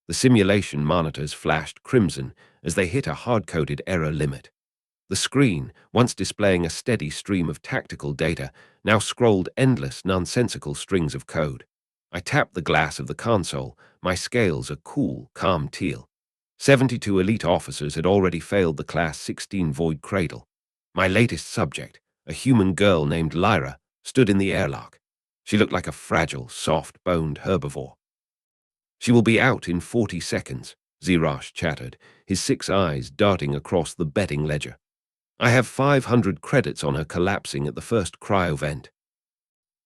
The simulation monitors flashed crimson as they hit a hard-coded error limit. The screen, once displaying a steady stream of tactical data, now scrolled endless, nonsensical strings of code. I tapped the glass of the console, my scales a cool, calm teal. 72 elite officers had already failed the Class 16 Void Cradle. My latest subject, a human girl named Lyra, stood in the airlock. She looked like a fragile, soft-boned herbivore. "She will be out in 40 seconds, Zirash chattered, his 6 eyes darting across the betting ledger. "I have 500 credits on her collapsing at the first cryo vent."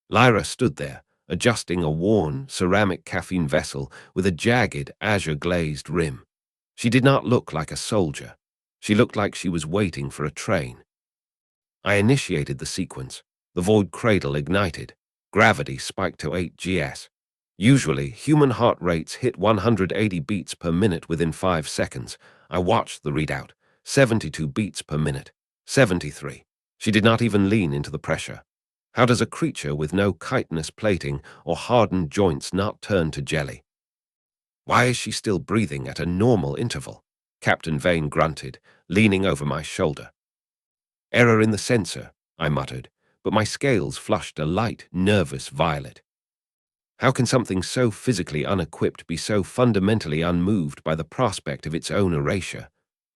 Lyra stood there, adjusting a worn, ceramic caffeine vessel with a jagged, azure-glazed rim. She did not look like a soldier. She looked like she was waiting for a train. I initiated the sequence. The void cradle ignited. Gravity spiked to 8 GS. Usually, human heart rates hit 180 beats per minute within 5 seconds. I watched the readout. 72 beats per minute. 73. She did not even lean into the pressure. How does a creature with no chitinous plating or hardened joints not turn to jelly? "Why is she still breathing at a normal interval?" Captain Vane grunted, leaning over my shoulder. "Error in the sensor," I muttered, but my scales flushed a light, nervous violet. How can something so physically unequipped be so fundamentally unmoved by the prospect of its own erasure?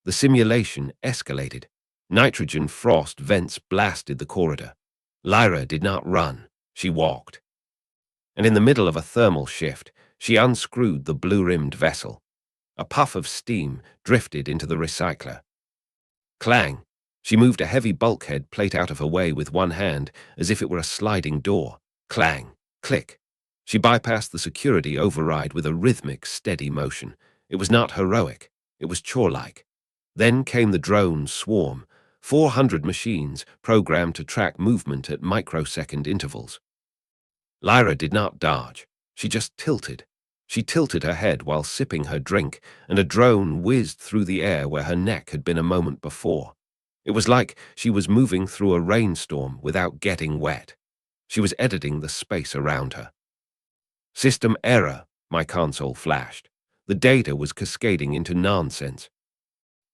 The simulation escalated. Nitrogen frost vents blasted the corridor. Lyra did not run, she walked. And in the middle of a thermal shift, she unscrewed the blue-rimmed vessel. A puff of steam drifted into the recycler. Clang! She moved a heavy bulkhead plate out of her way with one hand, as if it were a sliding door. Clang! Click! She bypassed the security override with a rhythmic, steady motion. It was not heroic. It was chore-like. Then came the drone swarm, 400 machines programmed to track movement at microsecond intervals. Lyra did not dodge. She just tilted. She tilted her head while sipping her drink, and a drone whizzed through the air where her neck had been a moment before. It was like she was moving through a rainstorm without getting wet. She was editing the space around her. "System error," my console flashed. The data was cascading into nonsense.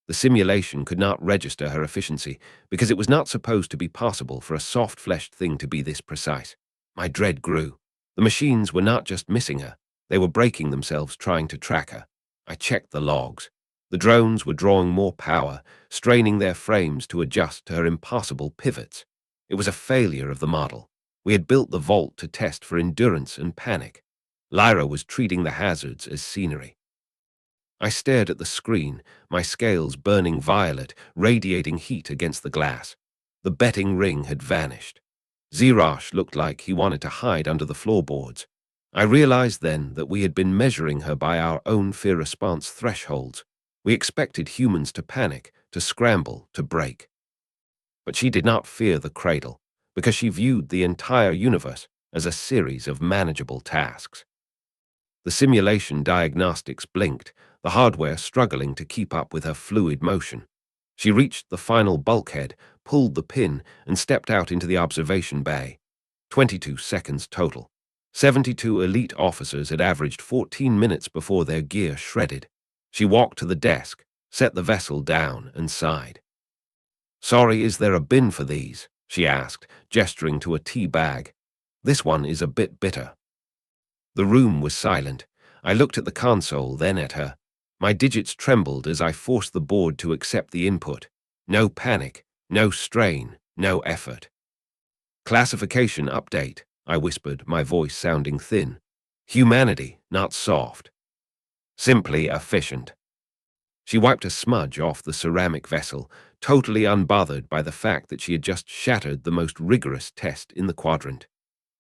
The simulation could not register her efficiency because it was not supposed to be possible for a soft-fleshed thing to be this precise. My dread grew. The machines were not just missing her. They were breaking themselves trying to track her. I checked the logs. The drones were drawing more power, straining their frames to adjust to her impossible pivots. It was a failure of the model. We had built the vault to test for endurance and panic. Lyra was treating the hazards as scenery. I stared at the screen, my scales burning violet, radiating heat against the glass. The betting ring had vanished. Zirash looked like he wanted to hide under the floorboards. I realized then that we had been measuring her by our own fear response thresholds. We expected humans to panic, to scramble, to break. But she did not fear the cradle, because she viewed the entire universe as a series of manageable tasks. The simulation diagnostics blinked, the hardware struggling to keep up with her fluid motion. She reached the final bulkhead, pulled the pin, and stepped out into the observation bay. 22 seconds total. 72 elite officers had averaged 14 minutes before their gear shredded. She walked to the desk, set the vessel down, and sighed. "Sorry, is there a bin for these?" she asked, gesturing to a tea bag. "This one is a bit bitter." The room was silent. I looked at the console, then at her. My digits trembled as I forced the board to accept the input. No panic, no strain, no effort. "Classification update," I whispered, my voice sounding thin. "Humanity, not soft. Simply efficient." She wiped a smudge off the ceramic vessel, totally unbothered by the fact that she had just shattered the most rigorous test in the quadrant.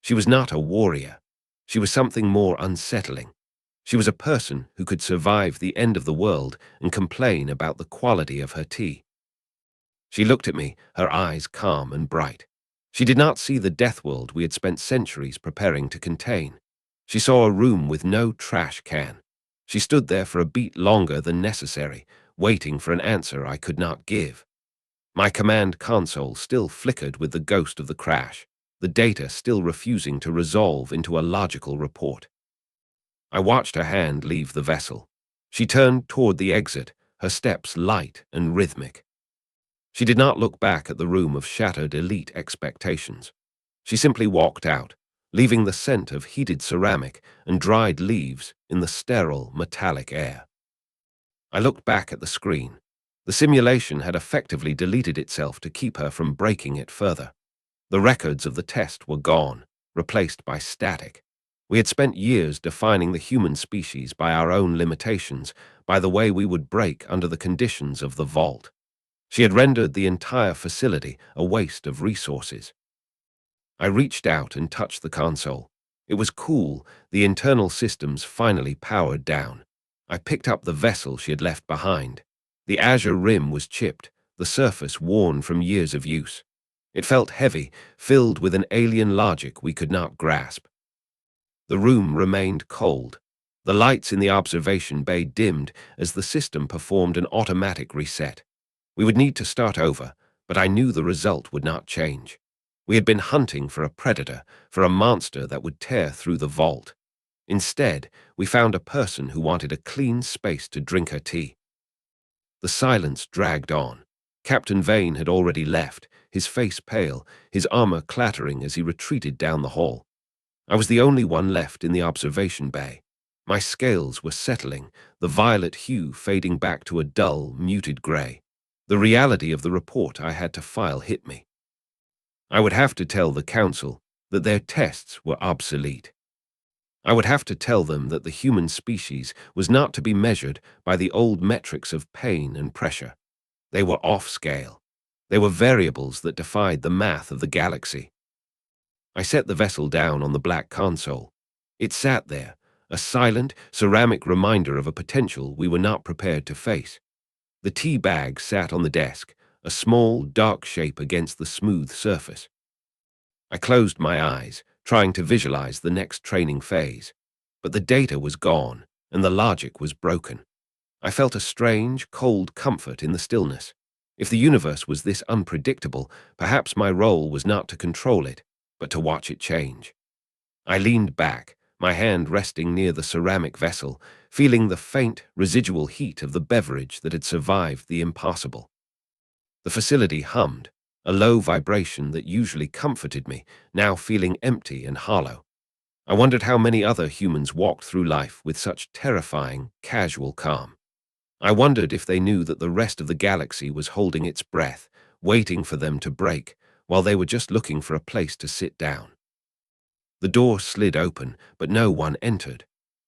She was not a warrior. She was something more unsettling. She was a person who could survive the end of the world and complain about the quality of her tea. She looked at me, her eyes calm and bright. She did not see the Deathworld we had spent centuries preparing to contain. She saw a room with no trash can. She stood there for a beat longer than necessary, waiting for an answer I could not give. My command console still flickered with the ghost of the crash, the data still refusing to resolve into a logical report. I watched her hand leave the vessel. She turned toward the exit, her steps light and rhythmic. She did not look back at the room of shattered elite expectations. She simply walked out, leaving the scent of heated ceramic and dried leaves in the sterile, metallic air. I looked back at the screen. The simulation had effectively deleted itself to keep her from breaking it further. The records of the test were gone, replaced by static. We had spent years defining the human species by our own limitations, by the way we would break under the conditions of the vault. She had rendered the entire facility a waste of resources. I reached out and touched the console. It was cool, the internal systems finally powered down. I picked up the vessel she had left behind. The azure rim was chipped, the surface worn from years of use. It felt heavy, filled with an alien logic we could not grasp. The room remained cold. The lights in the observation bay dimmed as the system performed an automatic reset. We would need to start over, but I knew the result would not change. We had been hunting for a predator, for a monster that would tear through the vault. Instead, we found a person who wanted a clean space to drink her tea. The silence dragged on. Captain Vane had already left, his face pale, his armor clattering as he retreated down the hall. I was the only one left in the observation bay. My scales were settling, the violet hue fading back to a dull, muted gray. The reality of the report I had to file hit me. I would have to tell the Council that their tests were obsolete. I would have to tell them that the human species was not to be measured by the old metrics of pain and pressure. They were off-scale. They were variables that defied the math of the galaxy. I set the vessel down on the black console. It sat there, a silent, ceramic reminder of a potential we were not prepared to face. The tea bag sat on the desk, a small, dark shape against the smooth surface. I closed my eyes, trying to visualize the next training phase. But the data was gone, and the logic was broken. I felt a strange, cold comfort in the stillness. If the universe was this unpredictable, perhaps my role was not to control it, but to watch it change. I leaned back, my hand resting near the ceramic vessel, feeling the faint, residual heat of the beverage that had survived the impossible. The facility hummed, a low vibration that usually comforted me, now feeling empty and hollow. I wondered how many other humans walked through life with such terrifying, casual calm. I wondered if they knew that the rest of the galaxy was holding its breath, waiting for them to break, while they were just looking for a place to sit down. The door slid open, but no one entered.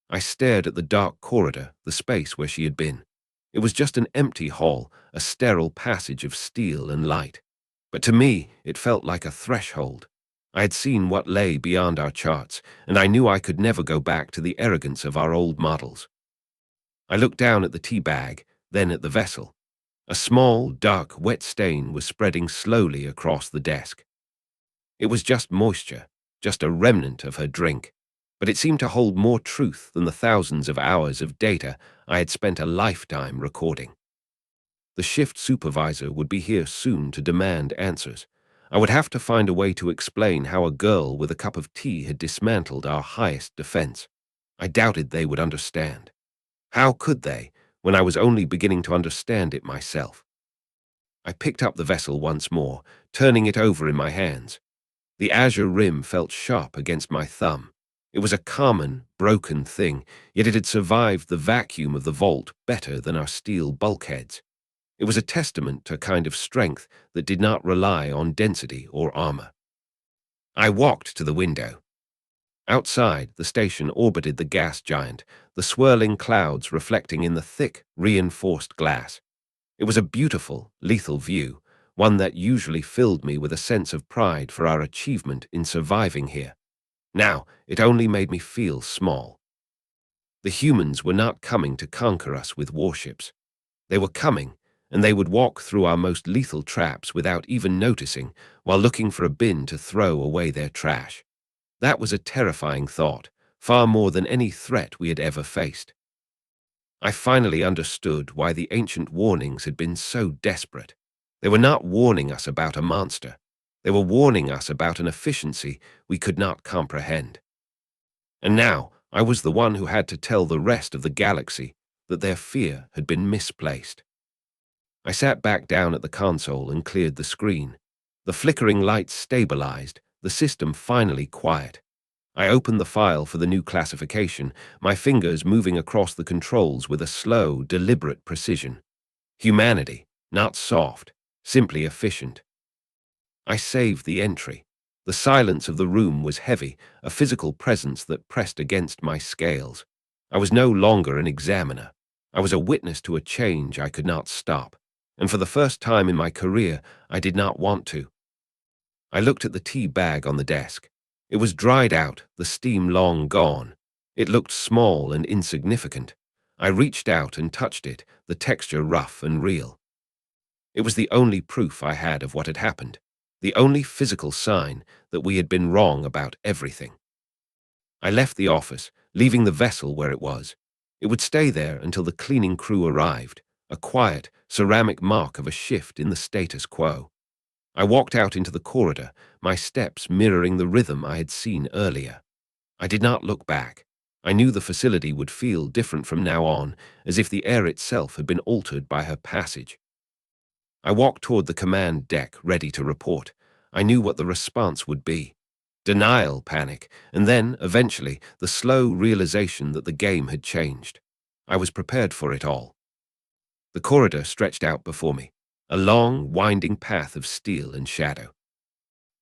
I stared at the dark corridor, the space where she had been. It was just an empty hall, a sterile passage of steel and light. But to me, it felt like a threshold. I had seen what lay beyond our charts, and I knew I could never go back to the arrogance of our old models. I looked down at the tea bag, then at the vessel. A small, dark, wet stain was spreading slowly across the desk. It was just moisture, just a remnant of her drink, but it seemed to hold more truth than the thousands of hours of data I had spent a lifetime recording. The shift supervisor would be here soon to demand answers. I would have to find a way to explain how a girl with a cup of tea had dismantled our highest defense. I doubted they would understand. How could they, when I was only beginning to understand it myself? I picked up the vessel once more, turning it over in my hands. The azure rim felt sharp against my thumb. It was a common, broken thing, yet it had survived the vacuum of the vault better than our steel bulkheads. It was a testament to a kind of strength that did not rely on density or armor. I walked to the window. Outside, the station orbited the gas giant, the swirling clouds reflecting in the thick, reinforced glass. It was a beautiful, lethal view, one that usually filled me with a sense of pride for our achievement in surviving here. Now, it only made me feel small. The humans were not coming to conquer us with warships. They were coming, and they would walk through our most lethal traps without even noticing, while looking for a bin to throw away their trash. That was a terrifying thought, far more than any threat we had ever faced. I finally understood why the ancient warnings had been so desperate. They were not warning us about a monster. They were warning us about an efficiency we could not comprehend. And now, I was the one who had to tell the rest of the galaxy that their fear had been misplaced. I sat back down at the console and cleared the screen. The flickering lights stabilized, the system finally quiet. I opened the file for the new classification, my fingers moving across the controls with a slow, deliberate precision. Humanity, not soft, simply efficient. I saved the entry. The silence of the room was heavy, a physical presence that pressed against my scales. I was no longer an examiner. I was a witness to a change I could not stop. And for the first time in my career, I did not want to. I looked at the tea bag on the desk. It was dried out, the steam long gone. It looked small and insignificant. I reached out and touched it, the texture rough and real. It was the only proof I had of what had happened, the only physical sign that we had been wrong about everything. I left the office, leaving the vessel where it was. It would stay there until the cleaning crew arrived, a quiet, ceramic mark of a shift in the status quo. I walked out into the corridor, my steps mirroring the rhythm I had seen earlier. I did not look back. I knew the facility would feel different from now on, as if the air itself had been altered by her passage. I walked toward the command deck, ready to report. I knew what the response would be. Denial, panic, and then, eventually, the slow realization that the game had changed. I was prepared for it all. The corridor stretched out before me, a long, winding path of steel and shadow.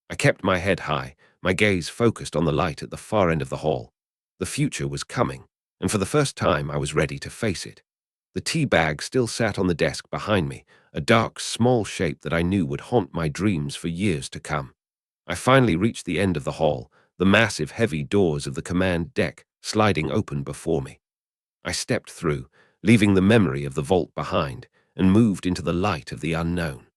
I kept my head high, my gaze focused on the light at the far end of the hall. The future was coming, and for the first time I was ready to face it. The tea bag still sat on the desk behind me, a dark, small shape that I knew would haunt my dreams for years to come. I finally reached the end of the hall, the massive, heavy doors of the command deck sliding open before me. I stepped through, leaving the memory of the vault behind, and moved into the light of the unknown.